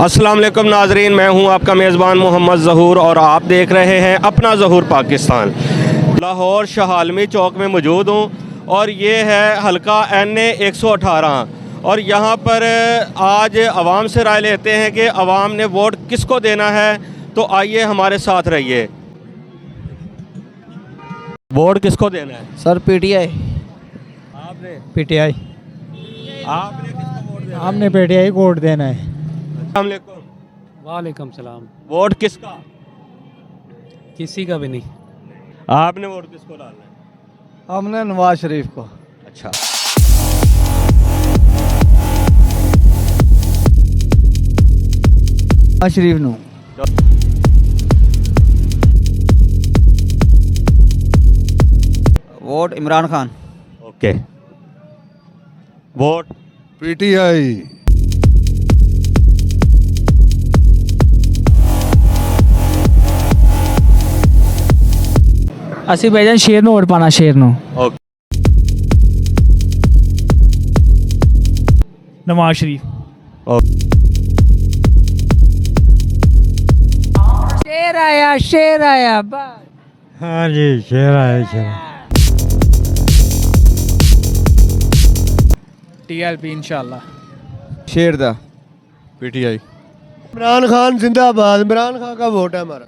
अस्सलाम वालेकुम नाजरीन, मैं हूं आपका मेज़बान मोहम्मद ज़हूर और आप देख रहे हैं अपना ज़हूर पाकिस्तान। लाहौर शाहालमी चौक में मौजूद हूं और ये है हलका NA 118 और यहाँ पर आज आवाम से राय लेते हैं कि आवाम ने वोट किसको देना है। तो आइए हमारे साथ रहिए। वोट किसको देना है सर पीटीआई। आपने? पीटीआई। आपने किसको वोट देना है? हमने पीटीआई को वोट देना है। अस्सलाम वालेकुम। वालेकुम सलाम। वोट किसका? किसी का भी नहीं। आपने वोट किसको डालना है? हमने नवाज शरीफ को। अच्छा, Nawaz Sharif no. Vote Imran Khan. Okay. Vote PTI. ਅਸੀਂ ਭਾਈਜਾਨ ਸ਼ੇਰ ਨੂੰ ਵੋਟ ਪਾਣਾ, ਸ਼ੇਰ ਨੂੰ। ओके। ਨਵਾਜ਼ ਸ਼ਰੀਫ। ਸ਼ੇਰ ਆਇਆ हाँ जी शेर आया शेर। टीएलपी इंशाल्लाह। शेर दा पीटीआई। इमरान खान जिंदाबाद। इमरान खान का वोट है हमारा।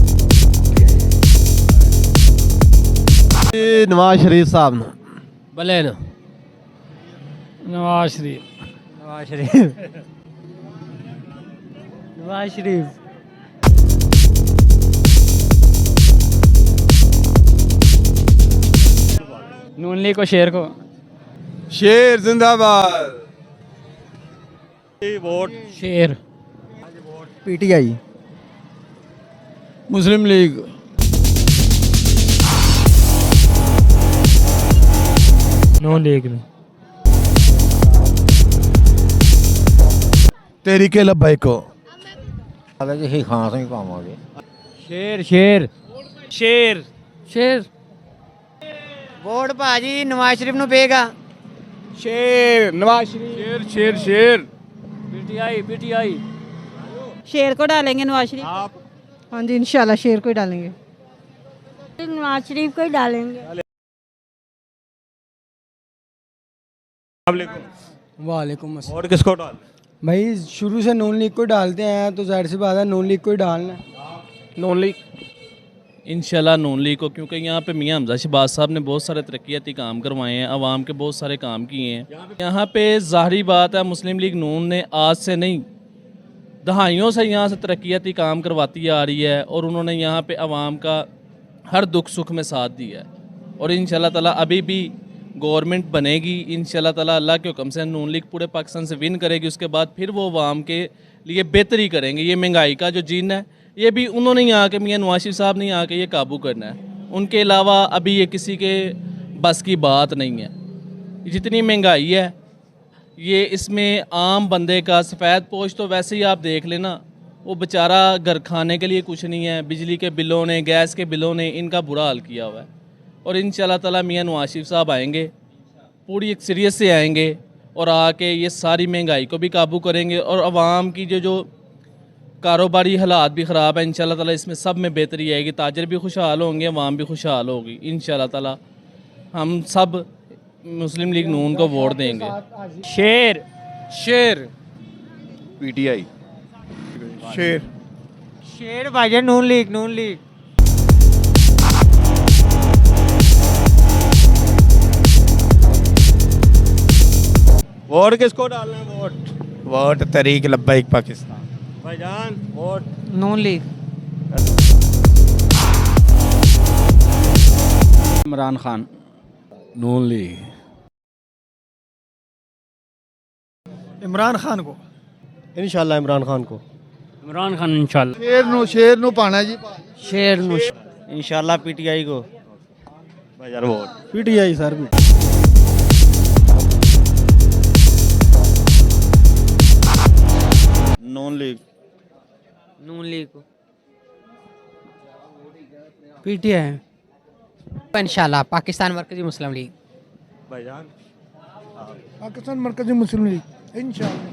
नवाज शरीफ साहब ने। भले न नवाज शरीफ। नवाज शरीफ। नवाज शरीफ। नून लीग को, शेर को। शेर जिंदाबाद। वोट शेर। पीटीआई। मुस्लिम लीग। नून लीग। तहरीके लब्बैक को। खां से ही पावांगे। शेर शेर शेर शेर। ਵੋਟ ਭਾਜੀ ਨਵਾਜ਼ ਸ਼ਰੀਫ ਨੂੰ ਪਏਗਾ। शेर नवाज शरीफ। शेर शेर। PTI PTI. शेर को डालेंगे नवाज शरीफ। आप? हाँ जी इंशाल्लाह शेर को ही डालेंगे। नवाज शरीफ को ही डालेंगे। वालेकुम अस्सलाम। वोट किसको डाल? भाई शुरू से नून लीग को डालते हैं तो जाहिर सी बात है नून लीग को ही डालना है। नून लीग इंशाल्लाह नून लीग को, क्योंकि यहाँ पे मियाँ हमजा शहबाज साहब ने बहुत सारे तरक्याती काम करवाए हैं, आवाम के बहुत सारे काम किए हैं। यहाँ पे ज़ाहरी बात है मुस्लिम लीग नून ने आज से नहीं दहाइयों से यहाँ से तरक्याती काम करवाती आ रही है और उन्होंने यहाँ पे आवाम का हर दुख सुख में साथ दिया है। और इंशाल्लाह ताला अभी भी गवर्नमेंट बनेगी इंशाल्लाह ताला, अल्लाह के हुक्म से नून लीग पूरे पाकिस्तान से विन करेगी। उसके बाद फिर वो आवाम के लिए बेहतरी करेंगे। ये महंगाई का जो जीन है ये भी उन्होंने यहाँ के मियाँ नवाज शरीफ साहब ने यहाँ के ये काबू करना है। उनके अलावा अभी ये किसी के बस की बात नहीं है। जितनी महंगाई है ये इसमें आम बंदे का सफ़ेद पोश तो वैसे ही आप देख लेना, वो बेचारा घर खाने के लिए कुछ नहीं है। बिजली के बिलों ने, गैस के बिलों ने इनका बुरा हाल किया हुआ है। और इंशाल्लाह ताला मियाँ नवाज शरीफ साहब आएंगे, पूरी एक सीरियस से आएंगे और आके ये सारी महंगाई को भी काबू करेंगे। और आवाम की जो कारोबारी हालात भी ख़राब है, इंशाल्लाह ताला इसमें सब में बेहतरी आएगी। ताजर भी खुशहाल होंगे, आवाम भी खुशहाल होगी इंशाल्लाह ताला। हम सब मुस्लिम लीग नून को वोट देंगे। शेर शेर। पीटीआई। शेर। शेर भाईजान नून लीग। नून लीग। वोट किसको डालना है? वोट वोट तहरीक लब्बैक पाकिस्तान। भाईजान वोट नून लीग। इमरान खान। नून लीग। इमरान खान को। इंशाल्लाह इमरान खान को। इमरान खान इंशाल्लाह। शेर नु पाना जी। शेर नु। इंशाल्लाह पीटीआई को। भाईजान वोट पीटीआई सर भी। नून लीग। नून लीग को। पीटीआई। इंशाल्लाह पाकिस्तान मरकजी मुस्लिम लीग। भाईजान पाकिस्तान मरकजी मुस्लिम लीग इंशाल्लाह।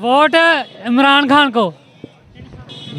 वोट इमरान खान को.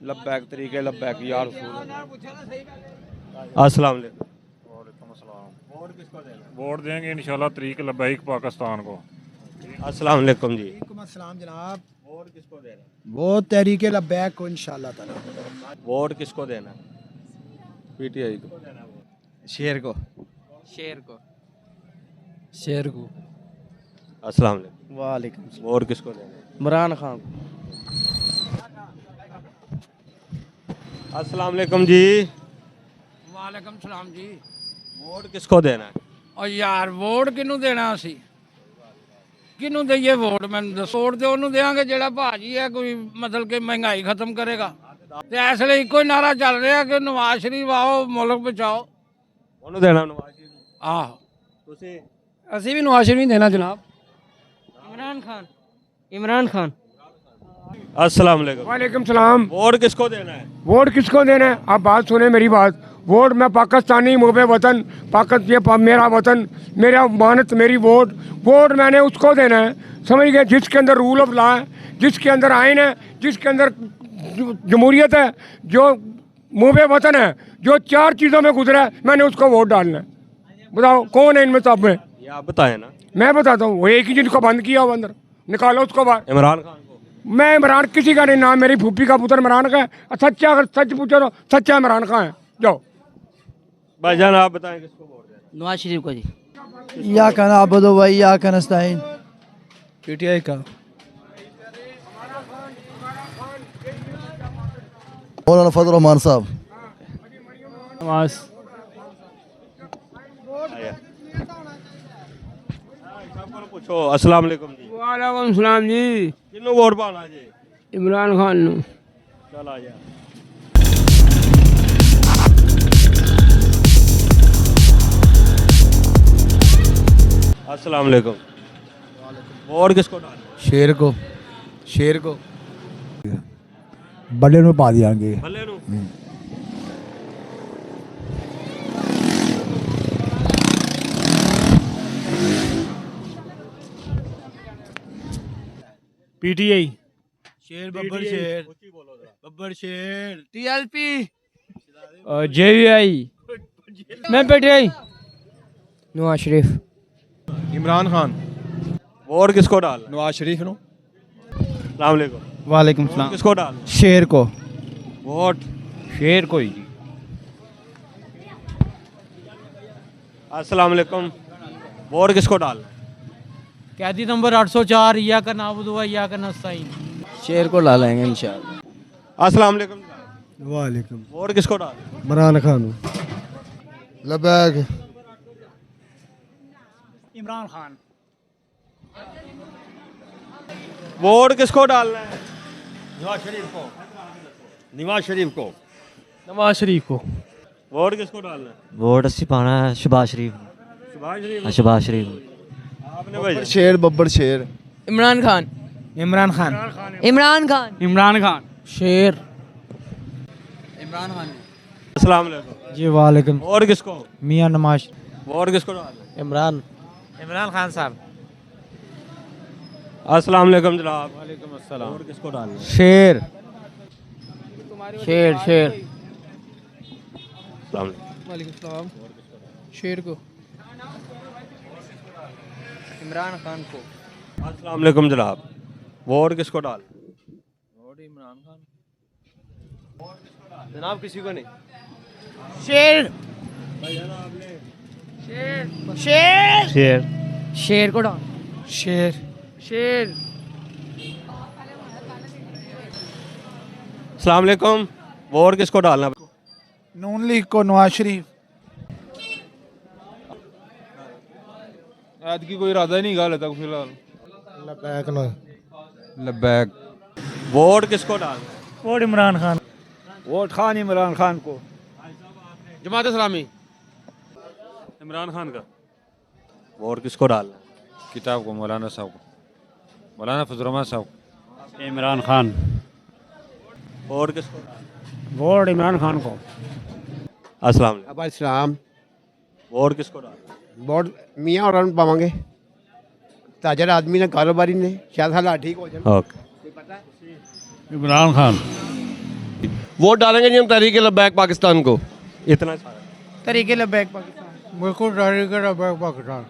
लब्बैक तरीके लब्बैक या रसूल अस्सलाम वालेकुम। वोट देंगे इंशाल्लाह तरीक लब्बैक पाकिस्तान को। अस्सलाम वालेकुम जी। जनाब वो तहरीक लब्बैक को इंशाल्लाह ताला। वोट किसको देना है? पीटीआई को। शेर को शेर को अस्सलाम वालेकुम। वालेकुम वोट किसको देना है? इमरान खान अस्सलाम वालेकुम जी। वालेकुम सलाम जी। वोट किसको देना है? और यार वोट किनू देना ਅਸੀਂ ਕਿਹਨੂੰ ਦਈਏ ਵੋਟ ਮੈਨੂੰ ਦੱਸੋ। ਵੋਟ ਤੇ ਉਹਨੂੰ ਦੇਵਾਂਗੇ ਜਿਹੜਾ ਭਾਜੀ ਹੈ ਕੋਈ ਮਤਲਬ ਕਿ ਮਹਿੰਗਾਈ ਖਤਮ ਕਰੇਗਾ। ਤੇ ਇਸ ਲਈ ਇੱਕੋ ਹੀ ਨਾਰਾ ਚੱਲ ਰਿਹਾ ਕਿ ਨਵਾਜ਼ ਸ਼ਰੀਫ ਆਓ ਮੁਲਕ ਬਚਾਓ। ਉਹਨੂੰ ਦੇਣਾ ਨਵਾਜ਼ ਸ਼ਰੀਫ ਨੂੰ। ਆਹੋ ਤੁਸੀਂ ਅਸੀਂ ਵੀ ਨਵਾਜ਼ ਸ਼ਰੀਫ ਨਹੀਂ ਦੇਣਾ ਜਨਾਬ। इमरान खान अस्सलाम वालेकुम। वालेकुम सलाम। वोट किसको देना है? वोट किसको देना है? आप बात सुने मेरी बात। वोट मैं पाकिस्तानी मुबे वतन मेरा वतन मेरा मानत मेरी वोट मैंने उसको देना है, समझ गए, जिसके अंदर रूल ऑफ लॉ है, जिसके अंदर आइन है, जिसके अंदर जमहूरियत है, जो मुबे वतन है, जो 4 चीज़ों में गुजरा है, मैंने उसको वोट डालना है। बताओ कौन है इनमें सब में? ये आप बताएं ना। मैं बताता हूँ, वो एक ही जिनको बंद किया हो अंदर, निकालो उसको बाहर। इमरान खान को। मैं इमरान किसी का नहीं, नाम मेरी फूफी का पुत्र इमरान का है। सच्चा अगर सच पूछो तो सच्चा इमरान खान है। जाओ भाईजान आप बताएं किसको वोट देना है? नवाज शरीफ को जी। या कन आबदो भाई या कन नस्ताइन। पीटीआई का मौलाना फजल रहमान साहब। नमाज पूछो। अस्सलाम वालेकुम जी। वालेकुम सलाम जी। किन्नू वोट पाना जी? इमरान खान नु। चल आ जा। अस्सलाम वालेकुम। वोट किसको डालना? शेर को बड़े में पा दियांगे। भले नू। पीटीआई शेर बब्बर शेर टीएलपी जेवीआई मैं पीटीआई। नवाज शरीफ। इमरान खान। वोट किसको डालना? नवाज शरीफ नो। अस्सलाम वालेकुम। वालेकुम वोट किसको डालना? शेर को वोट शेर को ही जी। अस्सलाम वालेकुम। वोट किसको डालना? कैदी नंबर 804 या का नाबुदुआ या का नस्ताइन। शेर को डालेंगे इंशाल्लाह। अस्सलाम वालेकुम। वालेकुम। वोट किसको डालना? इमरान खान। लब्बैक। इमरान खान। वोट किसको डालना है? नवाज शरीफ को। नवाज शरीफ को। नवाज शरीफ को। वोट किसको डालना है? वोट अस्सी पाना है शहबाज शरीफ। शहबाज शरीफ। शहबाज शरीफ। आपने भाई शेर बब्बर शेर। इमरान खान इमरान खान। इमरान खान इमरान खान। शेर अस्सलाम वालेकुम। जी वालेकुम। वोट किसको? मियां नमाज। वोट किसको डालना है? इमरान खान साहब। अस्सलाम वालेकुम जनाब। वालेकुम अस्सलाम। वोट किसको डालना है? शेर शेर अस्सलाम वालेकुम। वालेकुम सलाम। शेर को। इमरान खान को। अस्सलाम वालेकुम जनाब। वोट किसको डालना है? वोट इमरान खान। जनाब किसी को नहीं। शेर शेर। शेर को डाल। शेर। शेर अस्सलाम वालेकुम। वोट किसको डालना है? नून लीग को नवाज शरीफ। आज की कोई इरादा ही नहीं गाल तक फिलहाल। लब्बैक नो। लब्बैक। वोट किसको डालना है? वोट इमरान खान। वोट खान इमरान खान को। जमात इस्लामी। इमरान खान का। वोट किसको डालना है? किताब को मौलाना साहब को, मौलाना फजल रहमान साहब को। इमरान खान। वोट किसको डालना है? वोट इमरान खान को। अस्सलाम वालेकुम। अब इस्लाम। वोट किसको डालना है? वोट मियाँ और पावांगे ताजर आदमी ने कारोबारी ने शायद हालात ठीक हो जाए। ओके। इमरान खान। वोट डालेंगे जी हम तहरीक लब्बैक पाकिस्तान को, इतना तरीके लबैक पाकिस्तान। बिल्कुल तहरीक लब्बैक पाकिस्तान।